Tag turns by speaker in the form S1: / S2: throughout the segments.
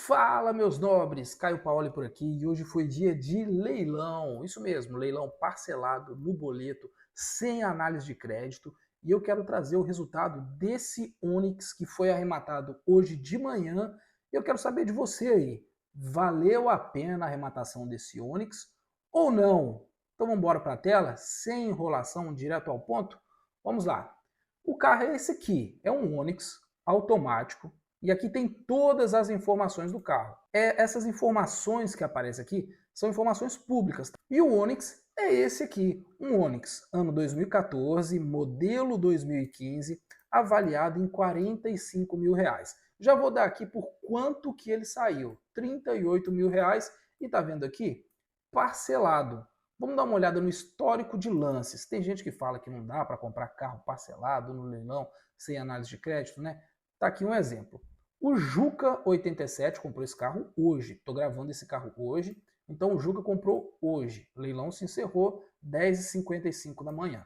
S1: Fala, meus nobres! Caio Paoli por aqui e hoje foi dia de leilão. Isso mesmo, leilão parcelado no boleto, sem análise de crédito. E eu quero trazer o resultado desse Onix que foi arrematado hoje de manhã. Eu quero saber de você aí. Valeu a pena a arrematação desse Onix ou não? Então vamos embora para a tela, sem enrolação, direto ao ponto? Vamos lá. O carro é esse aqui, é um Onix automático. E aqui tem todas as informações do carro. Essas informações que aparecem aqui são informações públicas. E o Onix é esse aqui, um Onix ano 2014, modelo 2015, avaliado em R$ 45.000. Já vou dar aqui por quanto que ele saiu, R$ 38.000 e tá vendo aqui? Parcelado. Vamos dar uma olhada no histórico de lances. Tem gente que fala que não dá para comprar carro parcelado no leilão sem análise de crédito, né? Tá aqui um exemplo. O Juca 87 comprou esse carro hoje. Estou gravando esse carro hoje. Então o Juca comprou hoje. O leilão se encerrou 10h55 da manhã.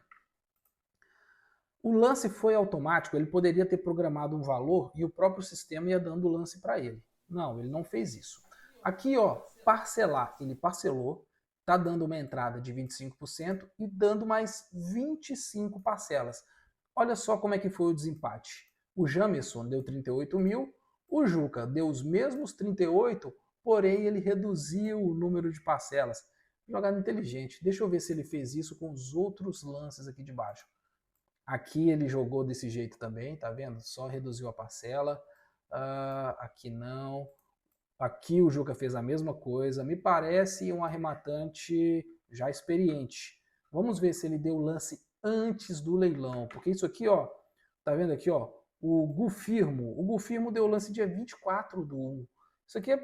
S1: O lance foi automático, ele poderia ter programado um valor e o próprio sistema ia dando o lance para ele. Não, ele não fez isso. Aqui, ó, parcelar, ele parcelou, tá dando uma entrada de 25% e dando mais 25 parcelas. Olha só como é que foi o desempate. O Jamerson deu 38 mil, o Juca deu os mesmos 38, porém ele reduziu o número de parcelas. Jogada inteligente. Deixa eu ver se ele fez isso com os outros lances aqui de baixo. Aqui ele jogou desse jeito também, tá vendo? Só reduziu a parcela. Aqui não. Aqui o Juca fez a mesma coisa. Me parece um arrematante já experiente. Vamos ver se ele deu o lance antes do leilão. Porque isso aqui, ó, tá vendo aqui, ó? O Gufirmo deu o lance dia 24/1. Isso aqui é.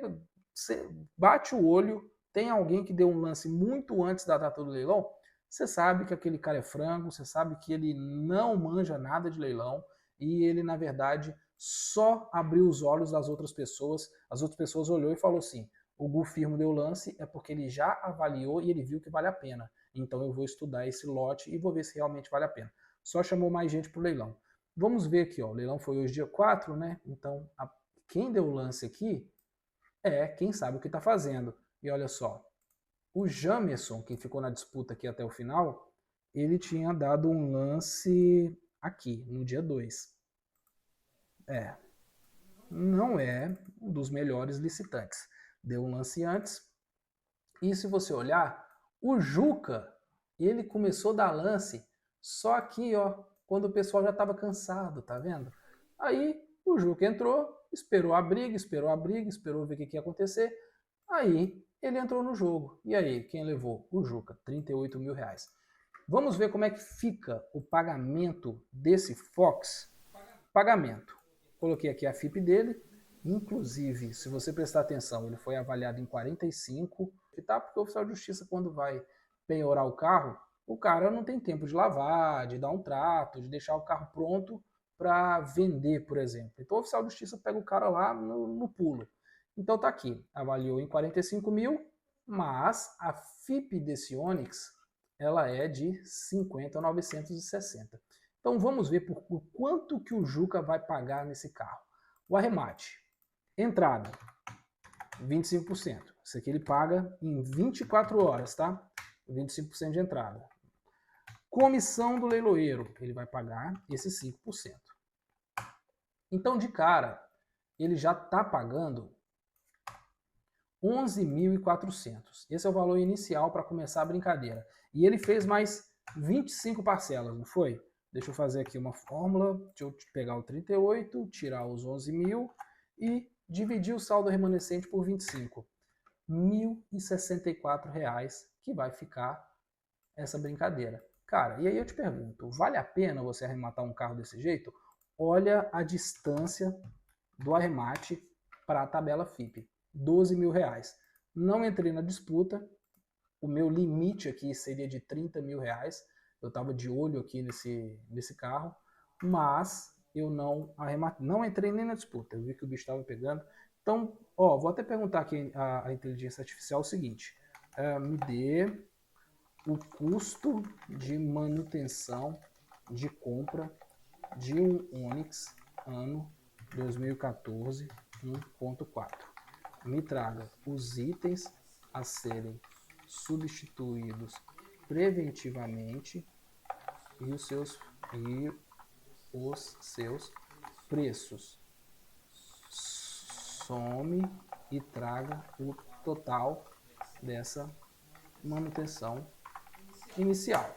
S1: Você bate o olho, tem alguém que deu um lance muito antes da data do leilão, você sabe que aquele cara é frango, você sabe que ele não manja nada de leilão e ele, na verdade, só abriu os olhos das outras pessoas. As outras pessoas olhou e falou assim: o Gufirmo deu lance é porque ele já avaliou e ele viu que vale a pena. Então eu vou estudar esse lote e vou ver se realmente vale a pena. Só chamou mais gente para o leilão. Vamos ver aqui, ó. O leilão foi hoje dia 4, né? Então quem deu o lance aqui é quem sabe o que está fazendo. E olha só, o Jamerson, quem ficou na disputa aqui até o final, ele tinha dado um lance aqui, no dia 2. Não é um dos melhores licitantes. Deu um lance antes. E se você olhar, o Juca, ele começou a dar lance só aqui, ó, quando o pessoal já estava cansado, tá vendo? Aí o Juca entrou, esperou a briga, esperou ver o que ia acontecer. Aí ele entrou no jogo. E aí, quem levou? O Juca, R$ 38.000. Vamos ver como é que fica o pagamento desse Fox. Pagamento. Coloquei aqui a FIP dele. Inclusive, se você prestar atenção, ele foi avaliado em 45, tá? Porque o oficial de justiça, quando vai penhorar o carro, o cara não tem tempo de lavar, de dar um trato, de deixar o carro pronto para vender, por exemplo. Então o oficial de justiça pega o cara lá no pulo. Então tá aqui, avaliou em 45 mil, mas a FIP desse Onix ela é de 50.960. Então vamos ver por quanto que o Juca vai pagar nesse carro. O arremate. Entrada, 25%. Isso aqui ele paga em 24 horas, tá? 25% de entrada. Comissão do leiloeiro, ele vai pagar esses 5%. Então, de cara, ele já está pagando 11.400. Esse é o valor inicial para começar a brincadeira. E ele fez mais 25 parcelas, não foi? Deixa eu fazer aqui uma fórmula. Deixa eu pegar o 38, tirar os 11 mil e dividir o saldo remanescente por 25. R$ 1.064 que vai ficar essa brincadeira. Cara, e aí eu te pergunto, vale a pena você arrematar um carro desse jeito? Olha a distância do arremate para a tabela FIP. R$ 12.000. Não entrei na disputa, o meu limite aqui seria de R$ 30.000. Eu estava de olho aqui nesse carro, mas eu não arrematei, não entrei nem na disputa. Eu vi que o bicho estava pegando. Então, ó, vou até perguntar aqui a inteligência artificial o seguinte: me dê o custo de manutenção de compra de um Onix ano 2014 1.4. me traga os itens a serem substituídos preventivamente e os seus preços. Some e traga o total dessa manutenção inicial.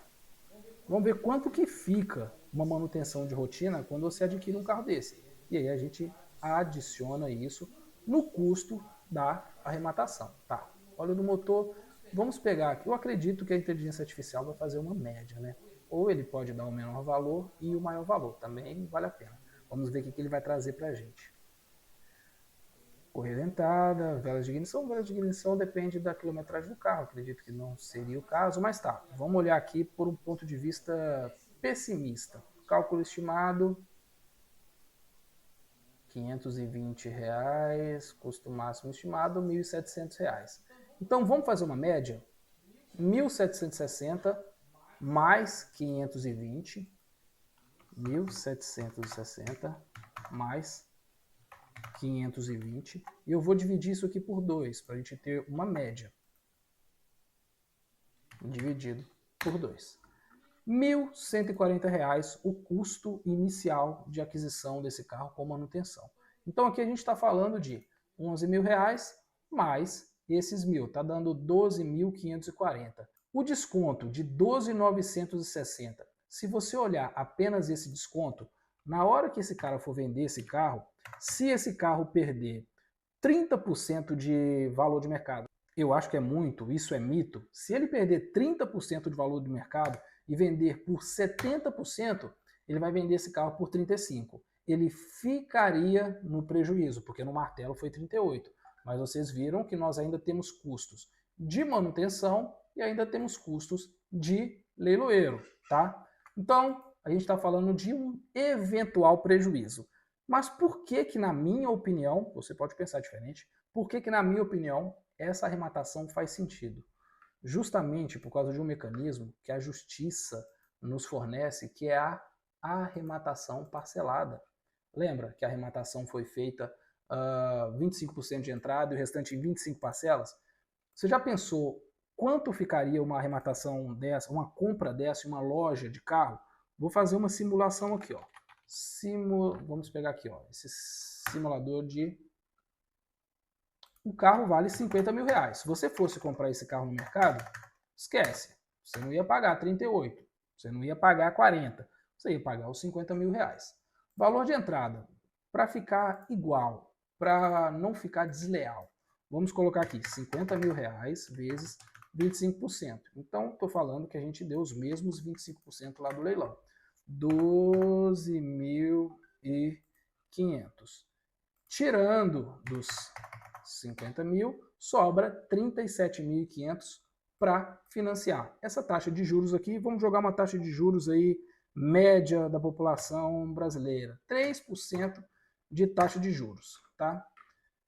S1: Vamos ver quanto que fica uma manutenção de rotina quando você adquire um carro desse. E aí a gente adiciona isso no custo da arrematação. Tá, óleo do motor, vamos pegar aqui. Eu acredito que a inteligência artificial vai fazer uma média, né? Ou ele pode dar o menor valor e o maior valor. Também vale a pena. Vamos ver o que ele vai trazer para a gente. Correia dentada, velas de ignição. Velas de ignição depende da quilometragem do carro. Acredito que não seria o caso, mas tá. Vamos olhar aqui por um ponto de vista pessimista. Cálculo estimado, R$520. Custo máximo estimado, R$1.700. Então vamos fazer uma média. 1.760 mais 520. 1.760 mais 520, e eu vou dividir isso aqui por 2, para a gente ter uma média. Dividido por 2. R$1.140 o custo inicial de aquisição desse carro com manutenção. Então aqui a gente está falando de R$11.000 mais esses 1.000, está dando R$12.540. O desconto de R$12.960, se você olhar apenas esse desconto, na hora que esse cara for vender esse carro, se esse carro perder 30% de valor de mercado, eu acho que é muito, isso é mito, se ele perder 30% de valor de mercado e vender por 70%, ele vai vender esse carro por 35%. Ele ficaria no prejuízo, porque no martelo foi 38%. Mas vocês viram que nós ainda temos custos de manutenção e ainda temos custos de leiloeiro, tá? Então, a gente está falando de um eventual prejuízo. Mas por que na minha opinião, você pode pensar diferente, por que na minha opinião essa arrematação faz sentido? Justamente por causa de um mecanismo que a justiça nos fornece, que é a arrematação parcelada. Lembra que a arrematação foi feita 25% de entrada e o restante em 25 parcelas? Você já pensou quanto ficaria uma arrematação dessa, uma compra dessa em uma loja de carro? Vou fazer uma simulação aqui, ó. Vamos pegar aqui, ó, esse simulador de... O carro vale R$50.000. Se você fosse comprar esse carro no mercado, esquece. Você não ia pagar 38, você não ia pagar 40, você ia pagar os R$50.000. Valor de entrada, para ficar igual, para não ficar desleal, vamos colocar aqui R$50.000 vezes 25%. Então, estou falando que a gente deu os mesmos 25% lá do leilão. 12.500. Tirando dos 50.000, sobra 37.500 para financiar. Essa taxa de juros aqui, vamos jogar uma taxa de juros aí média da população brasileira, 3% de taxa de juros, tá?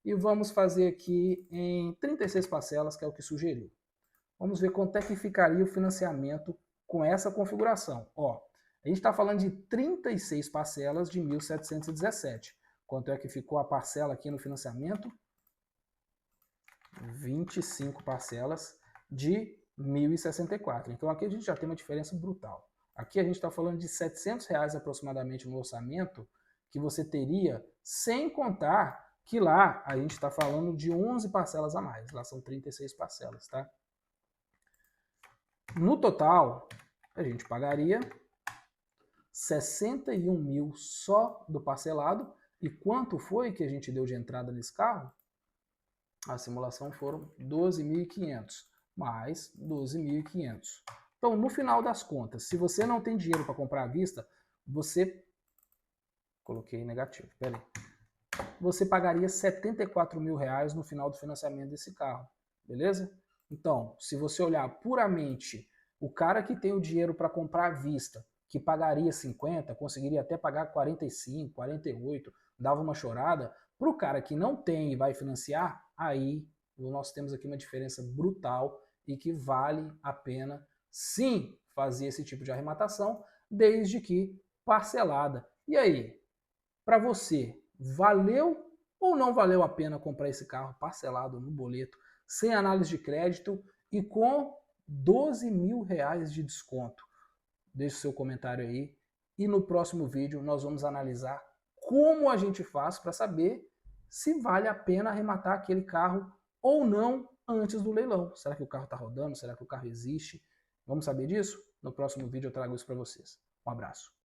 S1: E vamos fazer aqui em 36 parcelas, que é o que sugeriu. Vamos ver quanto é que ficaria o financiamento com essa configuração. Ó, a gente está falando de 36 parcelas de 1.717. Quanto é que ficou a parcela aqui no financiamento? 25 parcelas de 1.064. Então aqui a gente já tem uma diferença brutal. Aqui a gente está falando de R$700 aproximadamente no orçamento que você teria, sem contar que lá a gente está falando de 11 parcelas a mais. Lá são 36 parcelas, tá? No total, a gente pagaria 61.000 só do parcelado. E quanto foi que a gente deu de entrada nesse carro? A simulação foram 12.500 mais 12.500. Então, no final das contas, se você não tem dinheiro para comprar à vista, você... Coloquei negativo, peraí. Você pagaria R$74.000 no final do financiamento desse carro, beleza? Então, se você olhar puramente o cara que tem o dinheiro para comprar à vista, que pagaria 50, conseguiria até pagar 45, 48, dava uma chorada. Para o cara que não tem e vai financiar, aí nós temos aqui uma diferença brutal e que vale a pena sim fazer esse tipo de arrematação, desde que parcelada. E aí, para você, valeu ou não valeu a pena comprar esse carro parcelado no boleto, sem análise de crédito e com 12 mil reais de desconto? Deixe seu comentário aí e no próximo vídeo nós vamos analisar como a gente faz para saber se vale a pena arrematar aquele carro ou não antes do leilão. Será que o carro está rodando? Será que o carro existe? Vamos saber disso? No próximo vídeo eu trago isso para vocês. Um abraço.